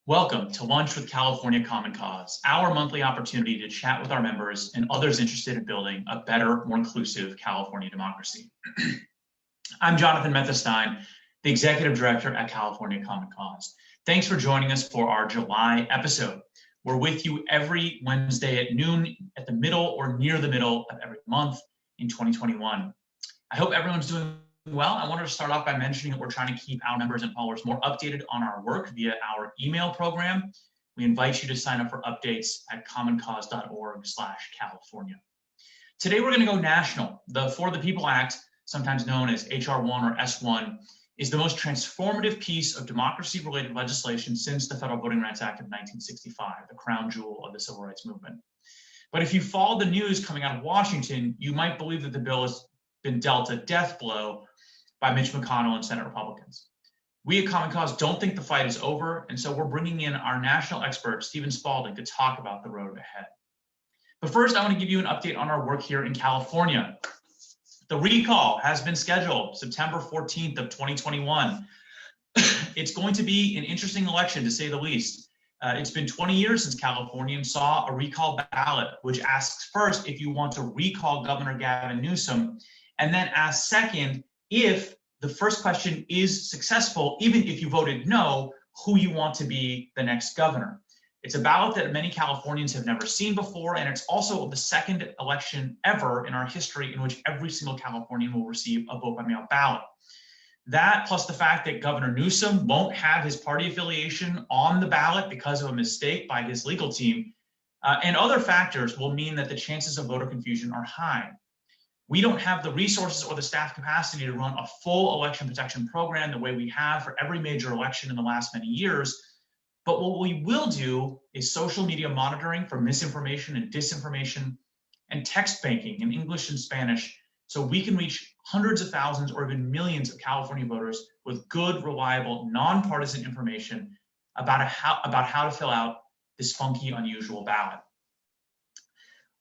Welcome to Lunch with California Common Cause, our monthly opportunity to chat with our members and others interested in building a better, more inclusive California democracy. I'm Jonathan Methestein, the Executive Director at California Common Cause. Thanks for joining us for our July episode. We're with you every Wednesday at noon at the middle or near the middle of every month in 2021. I hope everyone's doing well. I wanted to start off by mentioning that we're trying to keep our members and followers more updated on our work via our email program. We invite you to sign up for updates at commoncause.org/California. Today, we're going to go national. The For the People Act, sometimes known as HR 1 or S1, is the most transformative piece of democracy-related legislation since the Federal Voting Rights Act of 1965, the crown jewel of the civil rights movement. But if you follow the news coming out of Washington, you might believe that the bill has been dealt a death blow by Mitch McConnell and Senate Republicans. We at Common Cause don't think the fight is over, and so we're bringing in our national expert, Stephen Spalding, to talk about the road ahead. But first, I want to give you an update on our work here in California. The recall has been scheduled September 14th of 2021. It's going to be an interesting election, to say the least. It's been 20 years since Californians saw a recall ballot, which asks first if you want to recall Governor Gavin Newsom, and then asks second, if the first question is successful, even if you voted no, who you want to be the next governor. It's a ballot that many Californians have never seen before, and it's also the second election ever in our history in which every single Californian will receive a vote by mail ballot. That, plus the fact that Governor Newsom won't have his party affiliation on the ballot because of a mistake by his legal team, and other factors will mean that the chances of voter confusion are high. We don't have the resources or the staff capacity to run a full election protection program the way we have for every major election in the last many years. But what we will do is social media monitoring for misinformation and disinformation, and text banking in English and Spanish, so we can reach hundreds of thousands or even millions of California voters with good, reliable, nonpartisan information about how to fill out this funky, unusual ballot.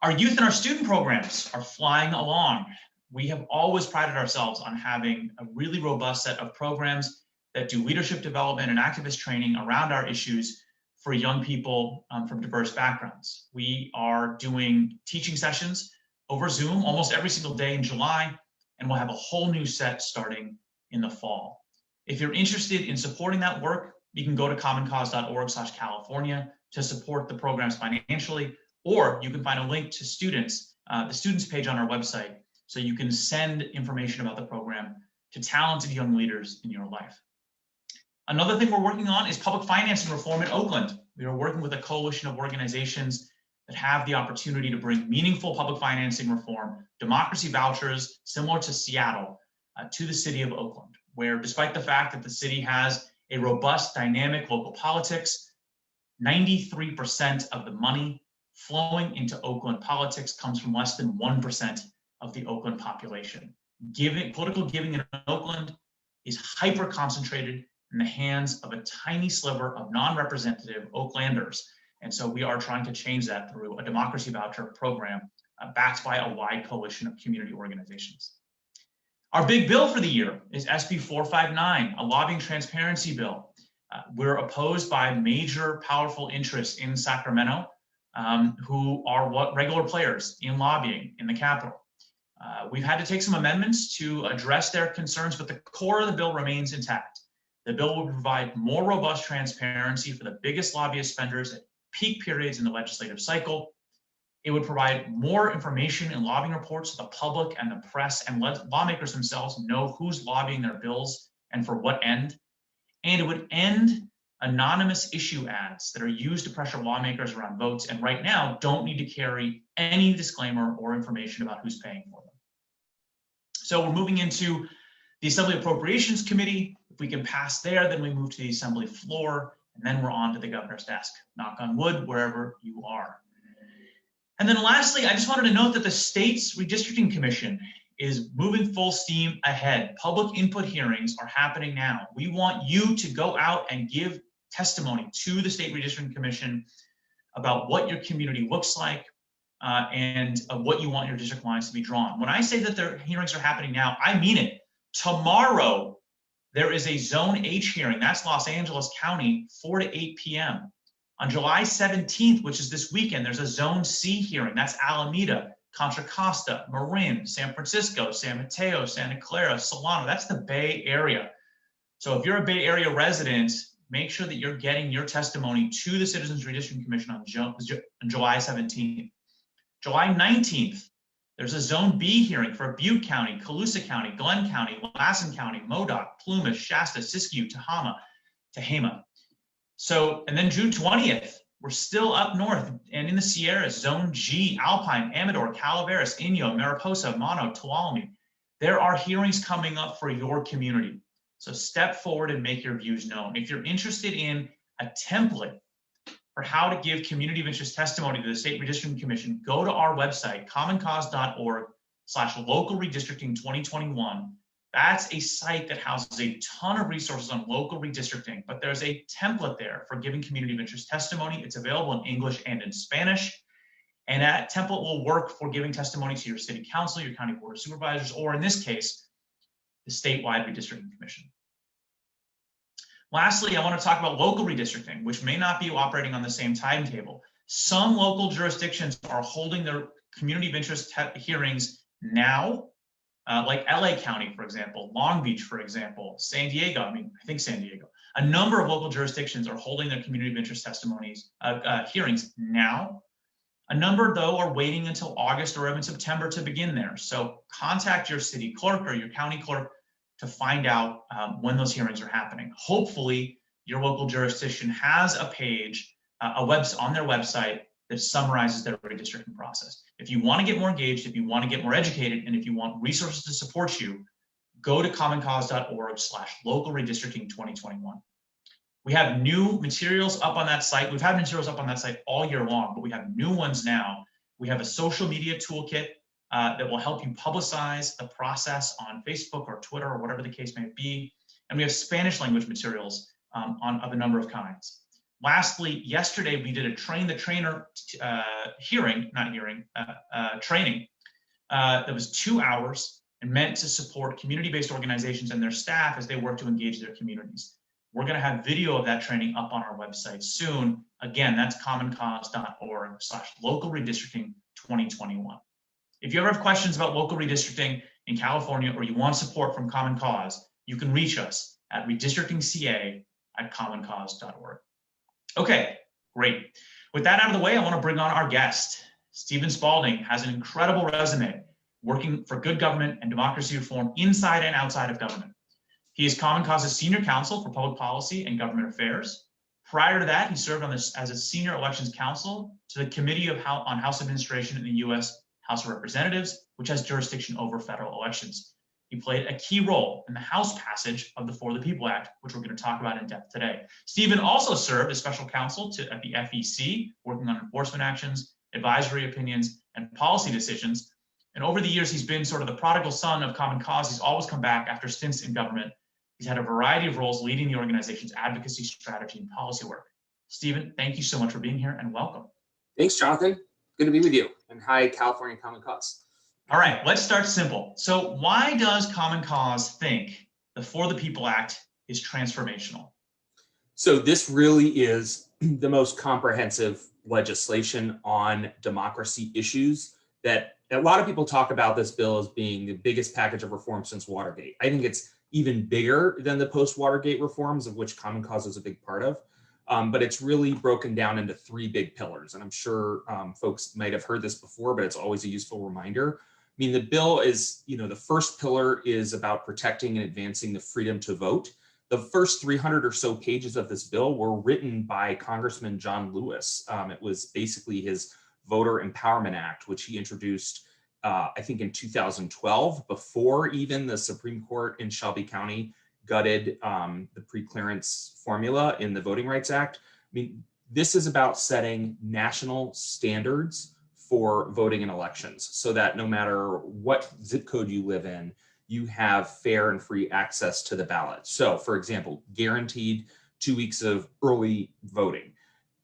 Our youth and our student programs are flying along. We have always prided ourselves on having a really robust set of programs that do leadership development and activist training around our issues for young people from diverse backgrounds. We are doing teaching sessions over Zoom almost every single day in July, and we'll have a whole new set starting in the fall. If you're interested in supporting that work, you can go to commoncause.org/California to support the programs financially, or you can find a link to the students page on our website, so you can send information about the program to talented young leaders in your life. Another thing we're working on is public financing reform in Oakland. We are working with a coalition of organizations that have the opportunity to bring meaningful public financing reform, democracy vouchers, similar to Seattle, to the city of Oakland, where despite the fact that the city has a robust, dynamic local politics, 93% of the money flowing into Oakland politics comes from less than 1% of the Oakland population. Political giving in Oakland is hyper concentrated in the hands of a tiny sliver of non-representative Oaklanders. And so we are trying to change that through a democracy voucher program backed by a wide coalition of community organizations. Our big bill for the year is SB 459, a lobbying transparency bill. We're opposed by major powerful interests in Sacramento, who are regular players in lobbying in the Capitol. We've had to take some amendments to address their concerns, but the core of the bill remains intact. The bill will provide more robust transparency for the biggest lobbyist spenders at peak periods in the legislative cycle. It would provide more information in lobbying reports so the public and the press and lawmakers themselves know who's lobbying their bills and for what end. And it would end anonymous issue ads that are used to pressure lawmakers around votes, and right now don't need to carry any disclaimer or information about who's paying for them. So we're moving into the Assembly Appropriations Committee. If we can pass there, then we move to the Assembly floor, and then we're on to the governor's desk. Knock on wood, wherever you are. And then lastly, I just wanted to note that the state's redistricting commission is moving full steam ahead. Public input hearings are happening now. We want you to go out and give testimony to the State Redistricting Commission about what your community looks like and what you want your district lines to be drawn. When I say that the hearings are happening now, I mean it. Tomorrow, There is a Zone H hearing. That's Los Angeles County, 4 to 8 p.m. On July 17th, which is this weekend, there's a Zone C hearing. That's Alameda, Contra Costa, Marin, San Francisco, San Mateo, Santa Clara, Solano. That's the Bay Area. So if you're a Bay Area resident, make sure that you're getting your testimony to the Citizens Redistricting Commission on July 17th. July 19th, there's a Zone B hearing for Butte County, Colusa County, Glenn County, Lassen County, Modoc, Plumas, Shasta, Siskiyou, Tehama. So, and then June 20th, we're still up north and in the Sierras, Zone G, Alpine, Amador, Calaveras, Inyo, Mariposa, Mono, Tuolumne. There are hearings coming up for your community. So step forward and make your views known. If you're interested in a template for how to give community of interest testimony to the State Redistricting Commission, go to our website, commoncause.org/local redistricting 2021. That's a site that houses a ton of resources on local redistricting, but there's a template there for giving community of interest testimony. It's available in English and in Spanish. And that template will work for giving testimony to your city council, your county board of supervisors, or in this case, the statewide redistricting commission. Lastly, I want to talk about local redistricting, which may not be operating on the same timetable. Some local jurisdictions are holding their community of interest hearings now, like LA County, for example, Long Beach, for example, San Diego, I think San Diego. A number of local jurisdictions are holding their community of interest testimonies, hearings now. A number, though, are waiting until August or even September to begin there. So contact your city clerk or your county clerk to find out when those hearings are happening. Hopefully, your local jurisdiction has a page, on their website that summarizes their redistricting process. If you want to get more engaged, if you want to get more educated, and if you want resources to support you, go to commoncause.org/local redistricting 2021. We have new materials up on that site. We've had materials up on that site all year long, but we have new ones now. We have a social media toolkit that will help you publicize the process on Facebook or Twitter or whatever the case may be. And we have Spanish language materials of a number of kinds. Lastly, yesterday we did a train the trainer training that was 2 hours and meant to support community-based organizations and their staff as they work to engage their communities. We're going to have video of that training up on our website soon. Again, that's commoncause.org/local redistricting 2021. If you ever have questions about local redistricting in California or you want support from Common Cause, you can reach us at redistrictingca@commoncause.org. Okay, great. With that out of the way, I want to bring on our guest. Stephen Spalding has an incredible resume working for good government and democracy reform inside and outside of government. He is Common Cause's Senior Counsel for Public Policy and Government Affairs. Prior to that, he served as a Senior Elections Counsel to the Committee on House Administration in the U.S. House of Representatives, which has jurisdiction over federal elections. He played a key role in the House passage of the For the People Act, which we're going to talk about in depth today. Stephen also served as special counsel at the FEC, working on enforcement actions, advisory opinions, and policy decisions. And over the years, he's been sort of the prodigal son of Common Cause. He's always come back after stints in government. He's had a variety of roles leading the organization's advocacy, strategy, and policy work. Stephen, thank you so much for being here and welcome. Thanks, Jonathan. Good to be with you. And hi, California Common Cause. All right, let's start simple. So why does Common Cause think the For the People Act is transformational? So this really is the most comprehensive legislation on democracy issues that a lot of people talk about this bill as being the biggest package of reform since Watergate. I think it's even bigger than the post-Watergate reforms, of which Common Cause is a big part of. But it's really broken down into three big pillars. And I'm sure folks might have heard this before, but it's always a useful reminder. I mean, the bill is, the first pillar is about protecting and advancing the freedom to vote. The first 300 or so pages of this bill were written by Congressman John Lewis. It was basically his Voter Empowerment Act, which he introduced, I think in 2012, before even the Supreme Court in Shelby County gutted the pre-clearance formula in the Voting Rights Act. I mean, this is about setting national standards for voting in elections so that no matter what zip code you live in, you have fair and free access to the ballot. So, for example, guaranteed 2 weeks of early voting,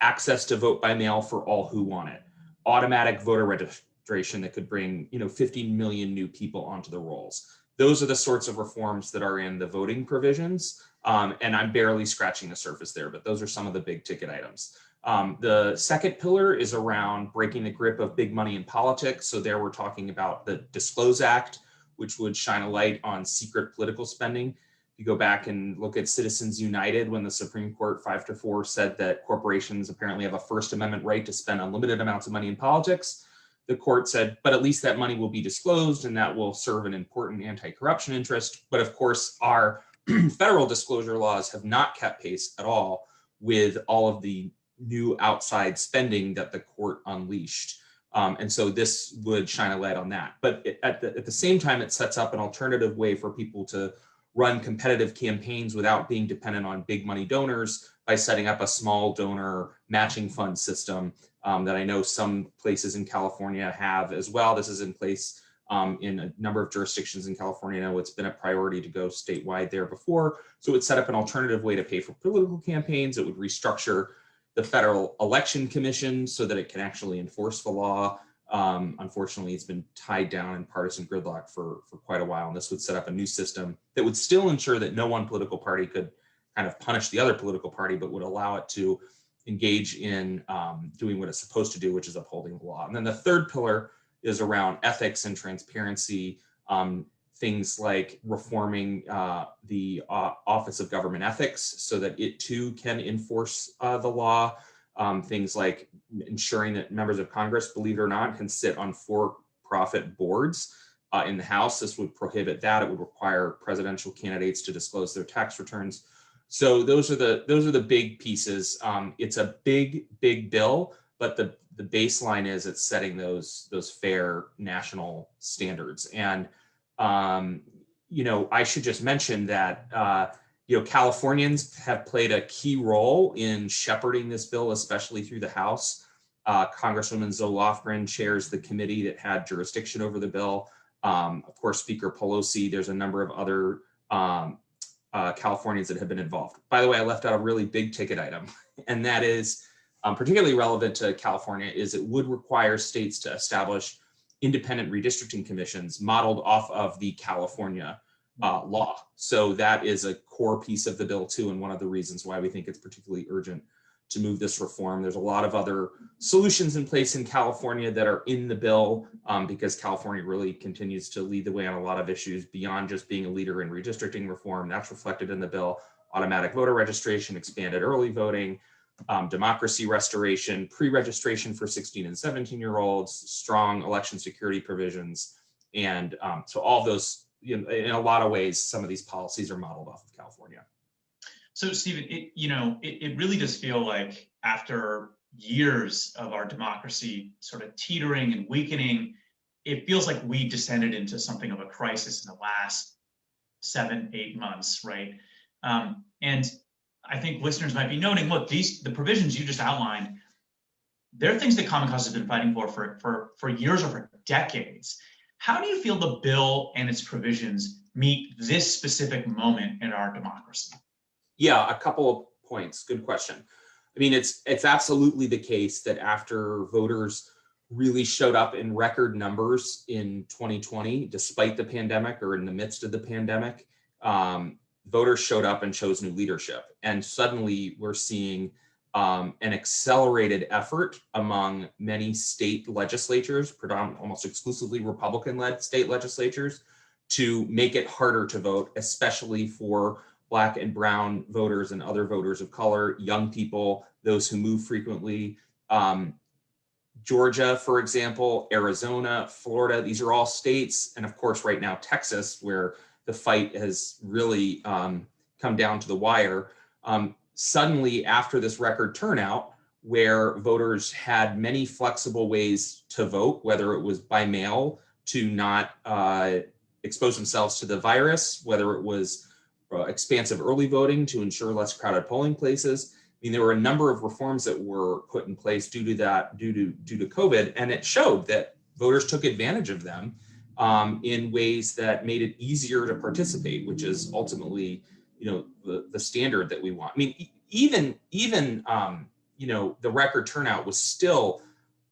access to vote by mail for all who want it, automatic voter registration that could bring 15 million new people onto the rolls, Those are the sorts of reforms that are in the voting provisions. And I'm barely scratching the surface there, but those are some of the big ticket items. The second pillar is around breaking the grip of big money in politics. So there we're talking about the Disclose Act, which would shine a light on secret political spending. If you go back and look at Citizens United, when the Supreme Court 5-4 said that corporations apparently have a First Amendment right to spend unlimited amounts of money in politics, the court said, but at least that money will be disclosed and that will serve an important anti-corruption interest. But of course, our federal disclosure laws have not kept pace at all with all of the new outside spending that the court unleashed. And so this would shine a light on that. But at the same time, it sets up an alternative way for people to run competitive campaigns without being dependent on big money donors by setting up a small donor matching fund system that I know some places in California have as well. This is in place in a number of jurisdictions in California. I know it's been a priority to go statewide there before. So it would set up an alternative way to pay for political campaigns. It would restructure the Federal Election Commission so that it can actually enforce the law. Unfortunately, it's been tied down in partisan gridlock for quite a while. And this would set up a new system that would still ensure that no one political party could kind of punish the other political party, but would allow it to engage in doing what it's supposed to do, which is upholding the law. And then the third pillar is around ethics and transparency, things like reforming the Office of Government Ethics so that it too can enforce the law. Things like ensuring that members of Congress, believe it or not, can sit on for-profit boards in the House. This would prohibit that. It would require presidential candidates to disclose their tax returns. So those are the big pieces. It's a big bill, but the baseline is it's setting those fair national standards. And I should just mention that Californians have played a key role in shepherding this bill, especially through the House. Congresswoman Zoe Lofgren chairs the committee that had jurisdiction over the bill. Of course, Speaker Pelosi. There's a number of other Californians that have been involved. By the way, I left out a really big ticket item, and that is particularly relevant to California, is it would require states to establish independent redistricting commissions modeled off of the California law. So that is a core piece of the bill too, and one of the reasons why we think it's particularly urgent to move this reform. There's a lot of other solutions in place in California that are in the bill because California really continues to lead the way on a lot of issues beyond just being a leader in redistricting reform. That's reflected in the bill: automatic voter registration, expanded early voting, democracy restoration, pre-registration for 16 and 17-year-olds, strong election security provisions. And so all of those, in a lot of ways, some of these policies are modeled off of California. So Stephen, it really does feel like after years of our democracy sort of teetering and weakening, it feels like we descended into something of a crisis in the last 7-8 months, right? And I think listeners might be noting, look, the provisions you just outlined, they're things that Common Cause has been fighting for years or for decades. How do you feel the bill and its provisions meet this specific moment in our democracy? Yeah, a couple of points. Good question. I mean, it's absolutely the case that after voters really showed up in record numbers in 2020, despite the pandemic or in the midst of the pandemic, voters showed up and chose new leadership. And suddenly we're seeing an accelerated effort among many state legislatures, almost exclusively Republican-led state legislatures, to make it harder to vote, especially for Black and brown voters and other voters of color, young people, those who move frequently. Georgia, for example, Arizona, Florida, these are all states. And of course, right now, Texas, where the fight has really come down to the wire. Suddenly, after this record turnout, where voters had many flexible ways to vote, whether it was by mail to not expose themselves to the virus, whether it was expansive early voting to ensure less crowded polling places. I mean, there were a number of reforms that were put in place due to COVID, and it showed that voters took advantage of them in ways that made it easier to participate, which is ultimately, the standard that we want. I mean, even the record turnout was still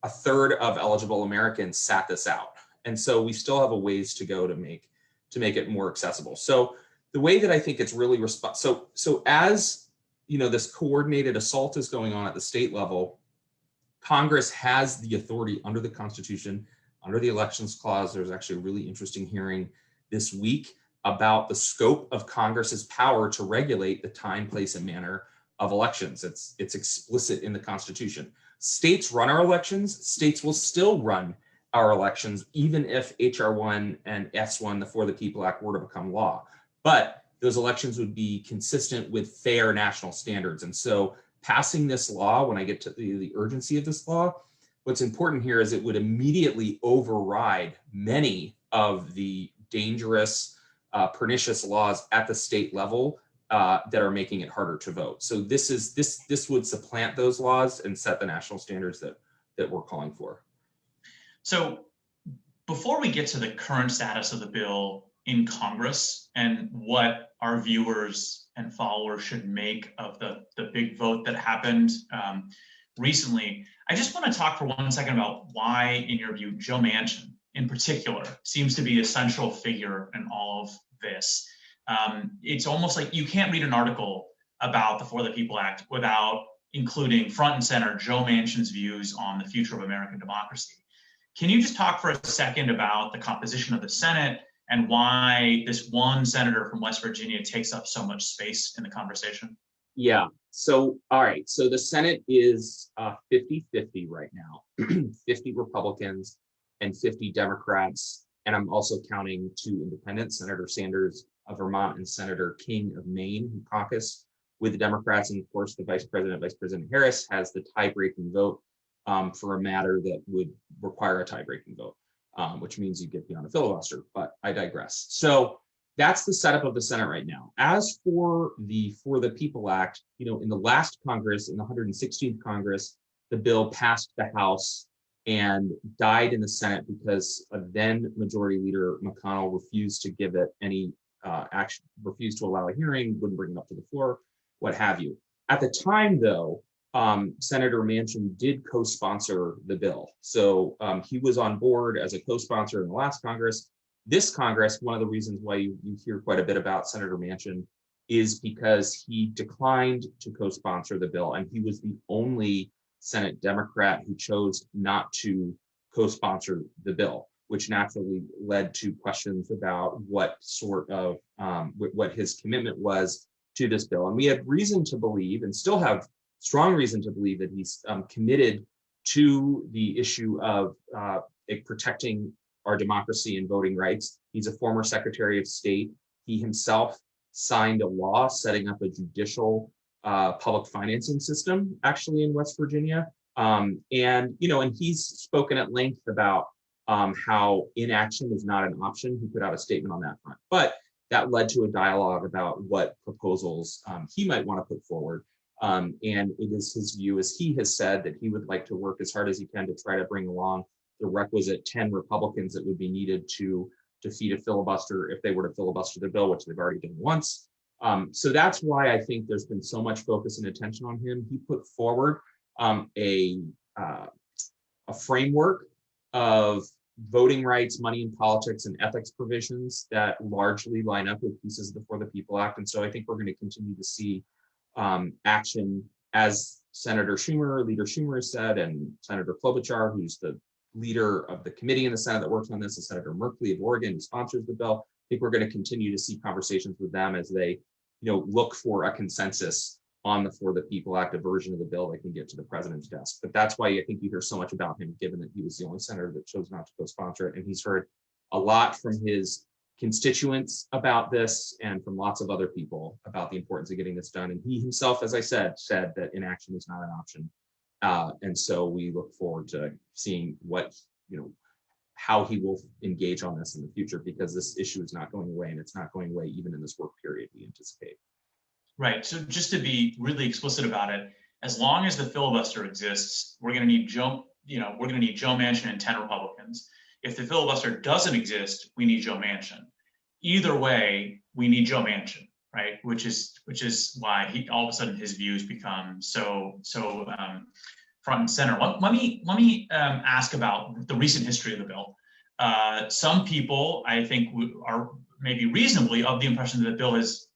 a third of eligible Americans sat this out, and so we still have a ways to go to make to make it more accessible. So the way that I think it's really so as this coordinated assault is going on at the state level, Congress has the authority under the Constitution, under the Elections Clause. There's actually a really interesting hearing this week about the scope of Congress's power to regulate the time, place, and manner of elections. It's explicit in the Constitution. States run our elections. States will still run our elections, even if H.R. 1 and S1, the For the People Act, were to become law. But those elections would be consistent with fair national standards. And so passing this law, when I get to the urgency of this law, what's important here is it would immediately override many of the dangerous, pernicious laws at the state level that are making it harder to vote. So this would supplant those laws and set the national standards that we're calling for. So before we get to the current status of the bill in Congress and what our viewers and followers should make of the big vote that happened recently, I just want to talk for 1 second about why, in your view, Joe Manchin in particular seems to be a central figure in all of this. It's almost like you can't read an article about the For the People Act without including front and center Joe Manchin's views on the future of American democracy. Can you just talk for a second about the composition of the Senate and why this one senator from West Virginia takes up so much space in the conversation? Yeah. So, all right. So the Senate is 50-50 right now, 50 Republicans and 50 Democrats. And I'm also counting 2 independents, Senator Sanders of Vermont and Senator King of Maine, who caucus with the Democrats. And of course, the Vice President Harris, has the tie-breaking vote for a matter that would require a tie-breaking vote, which means you get beyond a filibuster, but I digress. So that's the setup of the Senate right now. As for the People Act, in the last Congress, in the 116th Congress, the bill passed the House and died in the Senate because then Majority Leader McConnell refused to give it any action, refused to allow a hearing, wouldn't bring it up to the floor, what have you. At the time, though, Senator Manchin did co-sponsor the bill. So he was on board as a co-sponsor in the last Congress. This Congress, one of the reasons why you hear quite a bit about Senator Manchin is because he declined to co-sponsor the bill, and he was the only Senate Democrat who chose not to co-sponsor the bill, which naturally led to questions about what sort of, what his commitment was to this bill. And we had reason to believe, and still have strong reason to believe, that he's committed to the issue of protecting our democracy and voting rights. He's a former Secretary of State. He himself signed a law setting up a judicial public financing system, actually, in West Virginia. And he's spoken at length about how inaction is not an option. He put out a statement on that front. But that led to a dialogue about what proposals he might want to put forward. And it is his view, as he has said, that he would like to work as hard as he can to try to bring along the requisite 10 Republicans that would be needed to defeat a filibuster if they were to filibuster the bill, which they've already done once. So that's why I think there's been so much focus and attention on him. He put forward a framework of voting rights, money in politics, and ethics provisions that largely line up with pieces of the For the People Act. And so I think we're going to continue to see action, as Leader Schumer has said, and Senator Klobuchar, who's the leader of the committee in the Senate that works on this, and Senator Merkley of Oregon, who sponsors the bill. I think we're going to continue to see conversations with them as they, look for a consensus on the For the People Act, a version of the bill that can get to the president's desk. But that's why I think you hear so much about him, given that he was the only senator that chose not to co-sponsor it. And he's heard a lot from his constituents about this, and from lots of other people about the importance of getting this done. And he himself, as I said that inaction is not an option. And so we look forward to seeing how he will engage on this in the future, because this issue is not going away, and it's not going away even in this work period we anticipate. Right. So just to be really explicit about it, as long as the filibuster exists, we're going to need Joe Manchin and 10 Republicans. If the filibuster doesn't exist, we need Joe Manchin. Either way, we need Joe Manchin, right? Which is why all of a sudden his views become so front and center. Let me ask about the recent history of the bill. Some people, I think, are maybe reasonably, of the impression that the bill has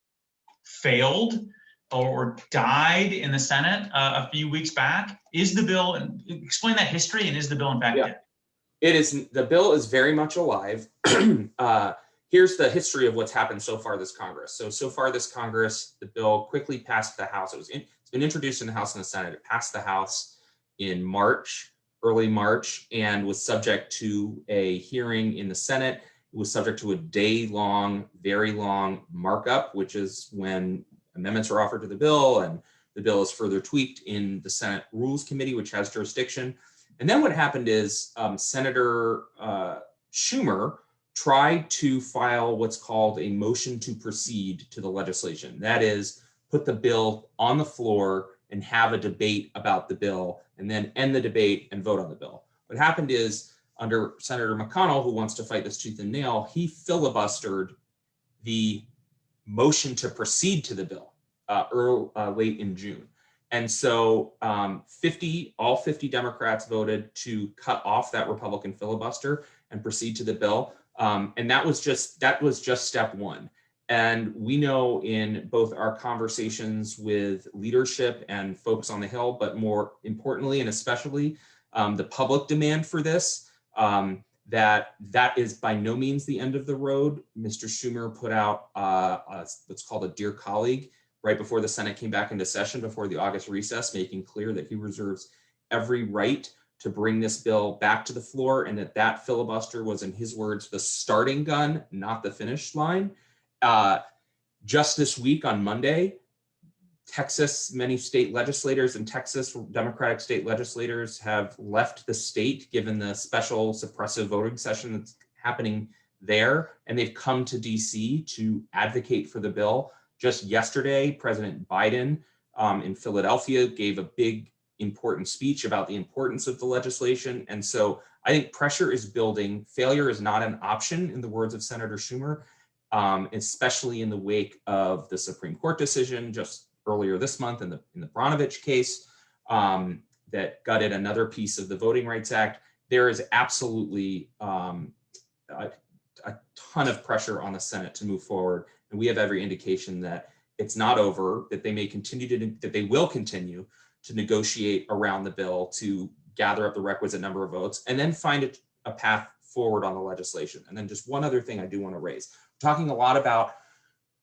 failed or died in the Senate a few weeks back. Is the bill, and explain that history, and is the bill in fact dead? It is. The bill is very much alive. Here's the history of what's happened so far this Congress. So far this Congress, the bill quickly passed the House. It's been introduced in the House and the Senate. It passed the House in March, early March, and was subject to a hearing in the Senate. It was subject to a day-long, very long markup, which is when amendments are offered to the bill, and the bill is further tweaked in the Senate Rules Committee, which has jurisdiction. And then what happened is Senator Schumer tried to file what's called a motion to proceed to the legislation. That is, put the bill on the floor and have a debate about the bill, and then end the debate and vote on the bill. What happened is, under Senator McConnell, who wants to fight this tooth and nail, he filibustered the motion to proceed to the bill late in June. And so all 50 Democrats voted to cut off that Republican filibuster and proceed to the bill. And that was just step one. And we know in both our conversations with leadership and folks on the Hill, but more importantly and especially the public demand for this, that is by no means the end of the road. Mr. Schumer put out what's called a Dear Colleague right before the Senate came back into session, before the August recess, making clear that he reserves every right to bring this bill back to the floor, and that filibuster was, in his words, the starting gun, not the finish line. Just this week on Monday, Texas, many state legislators in Texas, Democratic state legislators, have left the state given the special suppressive voting session that's happening there, and they've come to DC to advocate for the bill. Just yesterday, President Biden in Philadelphia gave a big, important speech about the importance of the legislation. And so I think pressure is building. Failure is not an option, in the words of Senator Schumer, especially in the wake of the Supreme Court decision just earlier this month in the Bronovich case that gutted another piece of the Voting Rights Act. There is absolutely a ton of pressure on the Senate to move forward, and we have every indication that it's not over, that they will continue to negotiate around the bill to gather up the requisite number of votes and then find a path forward on the legislation. And then just one other thing I do want to raise. We're talking a lot about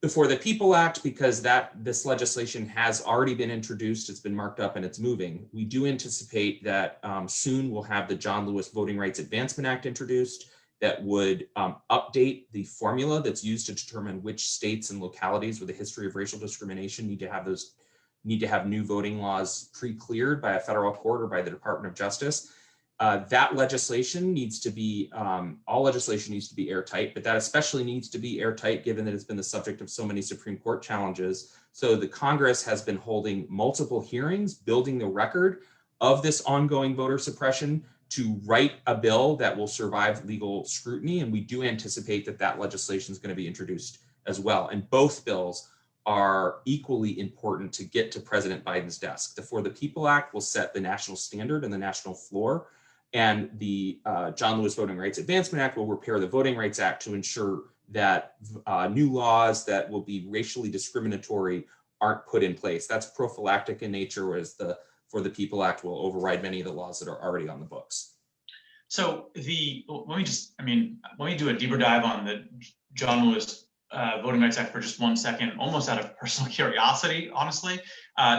the For the People Act because this legislation has already been introduced, it's been marked up, and it's moving. We do anticipate that soon we'll have the John Lewis Voting Rights Advancement Act introduced that would update the formula that's used to determine which states and localities with a history of racial discrimination need to have new voting laws pre-cleared by a federal court or by the Department of Justice. That legislation needs to be, all legislation needs to be airtight, but that especially needs to be airtight given that it's been the subject of so many Supreme Court challenges. So the Congress has been holding multiple hearings, building the record of this ongoing voter suppression to write a bill that will survive legal scrutiny. And we do anticipate that legislation is going to be introduced as well. And both bills are equally important to get to President Biden's desk. The For the People Act will set the national standard and the national floor, and the John Lewis Voting Rights Advancement Act will repair the Voting Rights Act to ensure that new laws that will be racially discriminatory aren't put in place. That's prophylactic in nature, whereas the For the People Act will override many of the laws that are already on the books. So let me do a deeper dive on the John Lewis Voting Rights Act for just 1 second, almost out of personal curiosity, honestly.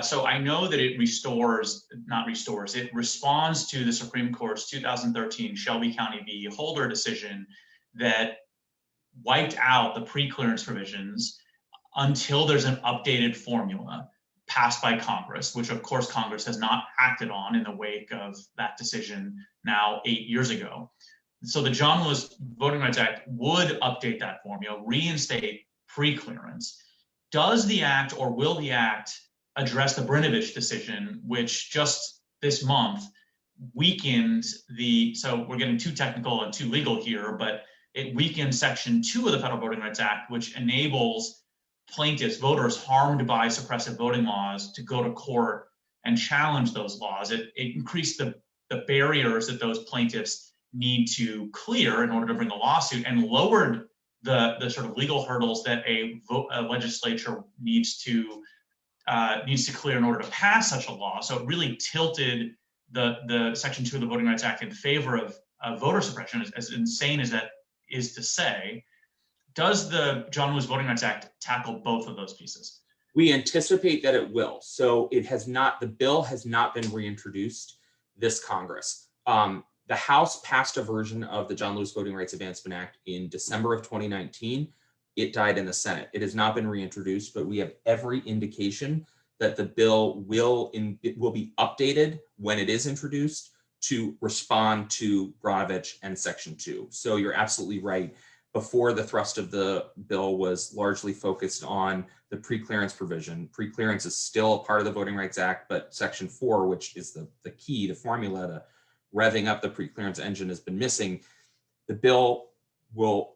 So I know that it it responds to the Supreme Court's 2013 Shelby County v. Holder decision that wiped out the pre-clearance provisions until there's an updated formula passed by Congress, which of course Congress has not acted on in the wake of that decision now 8 years ago. So the John Lewis Voting Rights Act would update that formula, reinstate pre-clearance. Does the act, or will the act, address the Bronovich decision, which just this month weakened so we're getting too technical and too legal here, but it weakened Section 2 of the Federal Voting Rights Act, which enables plaintiffs, voters harmed by suppressive voting laws, to go to court and challenge those laws. It increased the barriers that those plaintiffs need to clear in order to bring a lawsuit, and lowered the sort of legal hurdles that a legislature needs to clear in order to pass such a law. So it really tilted the Section 2 of the Voting Rights Act in favor of voter suppression, as insane as that is to say. Does the John Lewis Voting Rights Act tackle both of those pieces? We anticipate that it will. So it has not, the bill has not been reintroduced this Congress. The House passed a version of the John Lewis Voting Rights Advancement Act in December of 2019. It died in the Senate. It has not been reintroduced, but we have every indication that the bill will be updated when it is introduced to respond to Bronovich and Section 2. So you're absolutely right. Before, the thrust of the bill was largely focused on the preclearance provision. Preclearance is still a part of the Voting Rights Act, but Section 4, which is the key, the formula to revving up the preclearance engine, has been missing. The bill will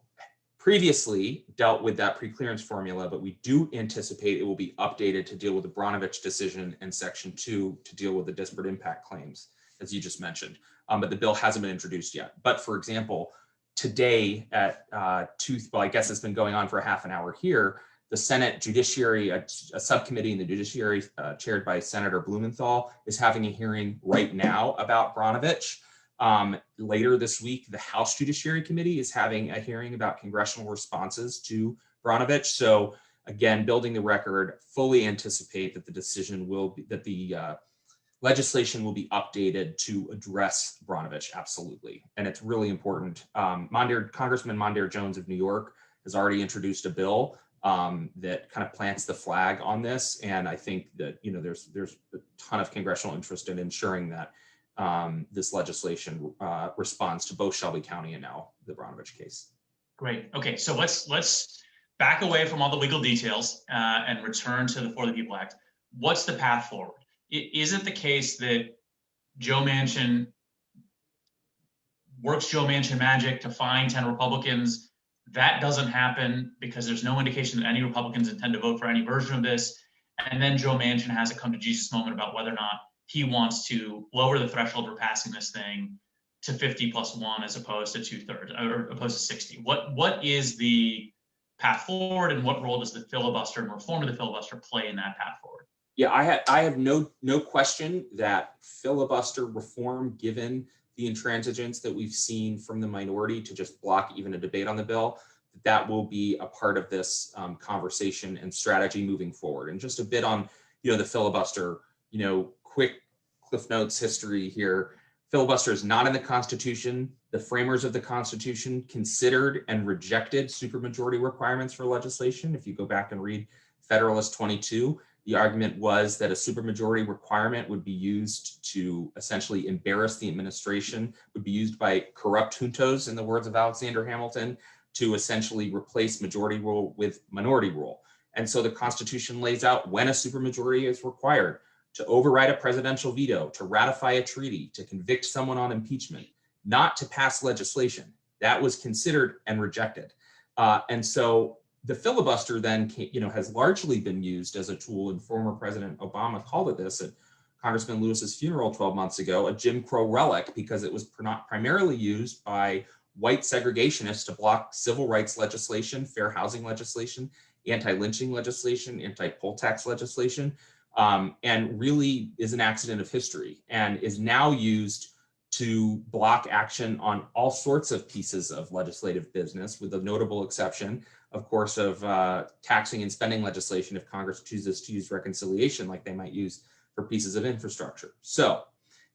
previously dealt with that preclearance formula, but we do anticipate it will be updated to deal with the Bronovich decision and Section 2 to deal with the disparate impact claims, as you just mentioned. But the bill hasn't been introduced yet. But for example, today at I guess it's been going on for a half an hour here, the Senate Judiciary, a subcommittee in the Judiciary chaired by Senator Blumenthal, is having a hearing right now about Bronovich. Later this week, the House Judiciary Committee is having a hearing about congressional responses to Bronovich. So again, building the record, fully anticipate that the decision will be, that the legislation will be updated to address Bronovich, absolutely. And it's really important. Congressman Mondaire Jones of New York has already introduced a bill that kind of plants the flag on this. And I think that, there's a ton of congressional interest in ensuring that this legislation responds to both Shelby County and now the Bronovich case. Great. Okay, so let's back away from all the legal details and return to the For the People Act. What's the path forward? Is it the case that Joe Manchin works Joe Manchin magic to find 10 Republicans? That doesn't happen because there's no indication that any Republicans intend to vote for any version of this. And then Joe Manchin has a come to Jesus moment about whether or not he wants to lower the threshold for passing this thing to 50+1 as opposed to 2/3 or opposed to 60. What is the path forward, and what role does the filibuster and reform of the filibuster play in that path forward? Yeah, I have no question that filibuster reform, given the intransigence that we've seen from the minority to just block even a debate on the bill, that will be a part of this conversation and strategy moving forward. And just a bit on the filibuster, quick Cliff Notes history here. Filibuster is not in the Constitution. The framers of the Constitution considered and rejected supermajority requirements for legislation. If you go back and read Federalist 22, the argument was that a supermajority requirement would be used to essentially embarrass the administration, would be used by corrupt juntos, in the words of Alexander Hamilton, to essentially replace majority rule with minority rule. And so the Constitution lays out when a supermajority is required: to override a presidential veto, to ratify a treaty, to convict someone on impeachment, not to pass legislation. That was considered and rejected. And so the filibuster then, has largely been used as a tool, and former President Obama called it this at Congressman Lewis's funeral 12 months ago, a Jim Crow relic, because it was primarily used by white segregationists to block civil rights legislation, fair housing legislation, anti-lynching legislation, anti-poll tax legislation, and really is an accident of history and is now used to block action on all sorts of pieces of legislative business, with the notable exception, of course, of taxing and spending legislation if Congress chooses to use reconciliation like they might use for pieces of infrastructure. So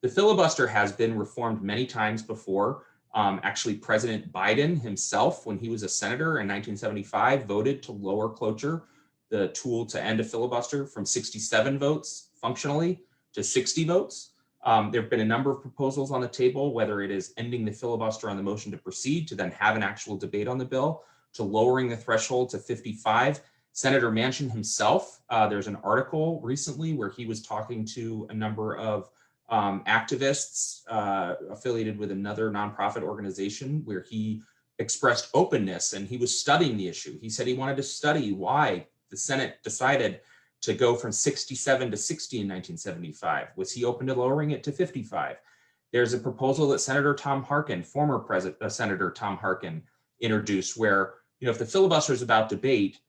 the filibuster has been reformed many times before. Actually, President Biden himself, when he was a senator in 1975, voted to lower cloture, the tool to end a filibuster, from 67 votes functionally to 60 votes. There have been a number of proposals on the table, whether it is ending the filibuster on the motion to proceed to then have an actual debate on the bill, to lowering the threshold to 55. Senator Manchin himself, there's an article recently where he was talking to a number of activists affiliated with another nonprofit organization, where he expressed openness and he was studying the issue. He said he wanted to study why the Senate decided to go from 67 to 60 in 1975. Was he open to lowering it to 55? There's a proposal that Senator Tom Harkin, former Senator Tom Harkin, introduced, where if the filibuster is about debate,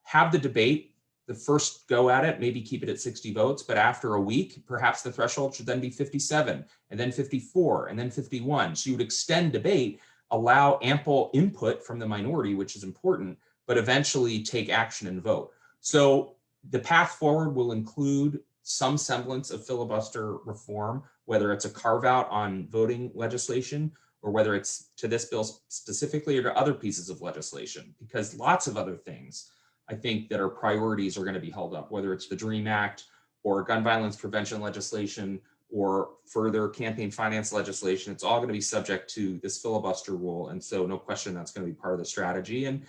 have the debate, the first go at it, maybe keep it at 60 votes, but after a week, perhaps the threshold should then be 57, and then 54, and then 51. So you would extend debate, allow ample input from the minority, which is important, but eventually take action and vote. So the path forward will include some semblance of filibuster reform, whether it's a carve out on voting legislation or whether it's to this bill specifically or to other pieces of legislation, because lots of other things I think that are priorities are going to be held up, whether it's the DREAM Act or gun violence prevention legislation or further campaign finance legislation. It's all going to be subject to this filibuster rule. And so no question that's going to be part of the strategy. And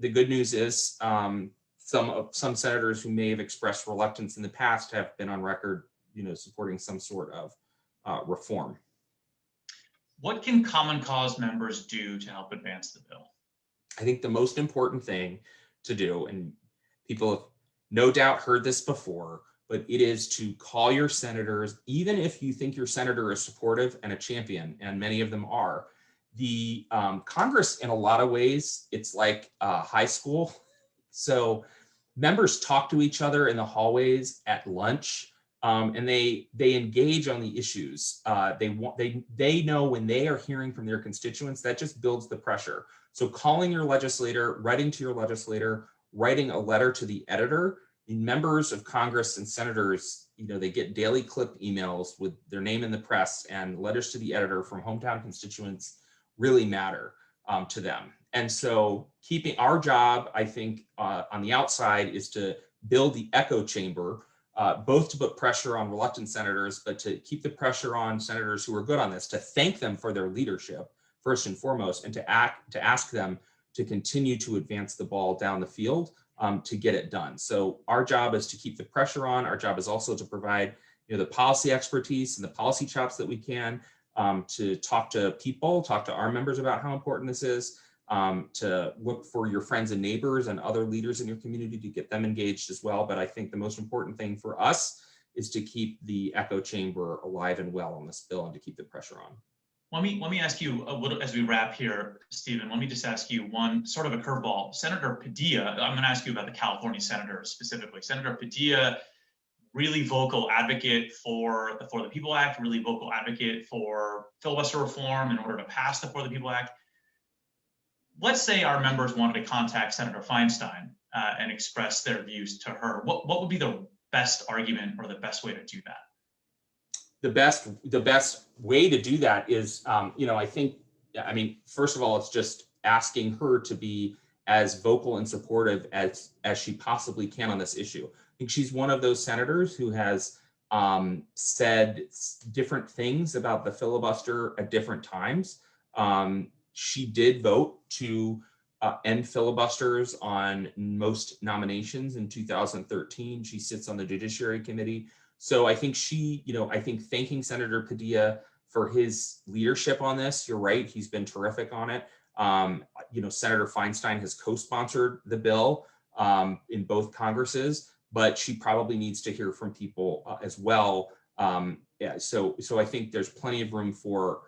the good news is some senators who may have expressed reluctance in the past have been on record, supporting some sort of reform. What can Common Cause members do to help advance the bill? I think the most important thing to do, and people have no doubt heard this before, but it is to call your senators, even if you think your senator is supportive and a champion, and many of them are. The Congress, in a lot of ways, it's like high school. So members talk to each other in the hallways at lunch, and they engage on the issues. They know when they are hearing from their constituents, that just builds the pressure. So calling your legislator, writing to your legislator, writing a letter to the editor. Members of Congress and senators, they get daily clip emails with their name in the press, and letters to the editor from hometown constituents really matter to them. And so keeping our job, I think, on the outside is to build the echo chamber, both to put pressure on reluctant senators, but to keep the pressure on senators who are good on this, to thank them for their leadership, first and foremost, and to ask them to continue to advance the ball down the field to get it done. So our job is to keep the pressure on. Our job is also to provide the policy expertise and the policy chops that we can, to talk to people, talk to our members about how important this is, to look for your friends and neighbors and other leaders in your community to get them engaged as well. But I think the most important thing for us is to keep the echo chamber alive and well on this bill and to keep the pressure on. Let me ask you a little, as we wrap here, Stephen, let me just ask you one sort of a curveball. Senator Padilla, I'm going to ask you about the California senators specifically. Senator Padilla, really vocal advocate for the For the People Act, really vocal advocate for filibuster reform in order to pass the For the People Act. Let's say our members wanted to contact Senator Feinstein and express their views to her. What would be the best argument or the best way to do that? The best way to do that is, first of all, it's just asking her to be as vocal and supportive as she possibly can on this issue. I think she's one of those senators who has said different things about the filibuster at different times. She did vote to end filibusters on most nominations in 2013. She sits on the Judiciary Committee. So I think thanking Senator Padilla for his leadership on this, you're right, he's been terrific on it. Senator Feinstein has co-sponsored the bill in both Congresses, but she probably needs to hear from people as well. So I think there's plenty of room for,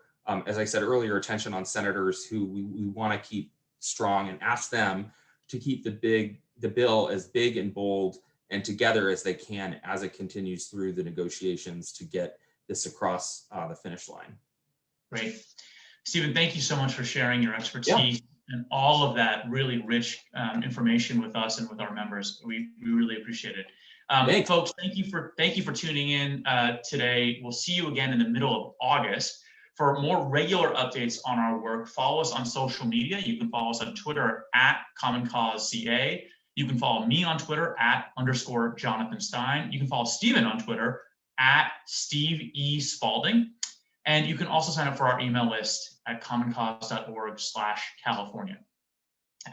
as I said earlier, attention on senators who we want to keep strong and ask them to keep the bill as big and bold and together as they can as it continues through the negotiations to get this across the finish line. Great. Stephen, thank you so much for sharing your expertise and all of that really rich information with us and with our members. We really appreciate it. Folks, thank you for tuning in today. We'll see you again in the middle of August. For more regular updates on our work, follow us on social media. You can follow us on Twitter @CommonCauseCA. You can follow me on Twitter @_Jonathan Stein. You can follow Stephen on Twitter @Steve E. Spalding. And you can also sign up for our email list at commoncause.org/California.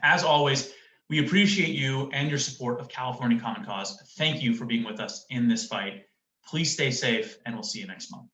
As always, we appreciate you and your support of California Common Cause. Thank you for being with us in this fight. Please stay safe, and we'll see you next month.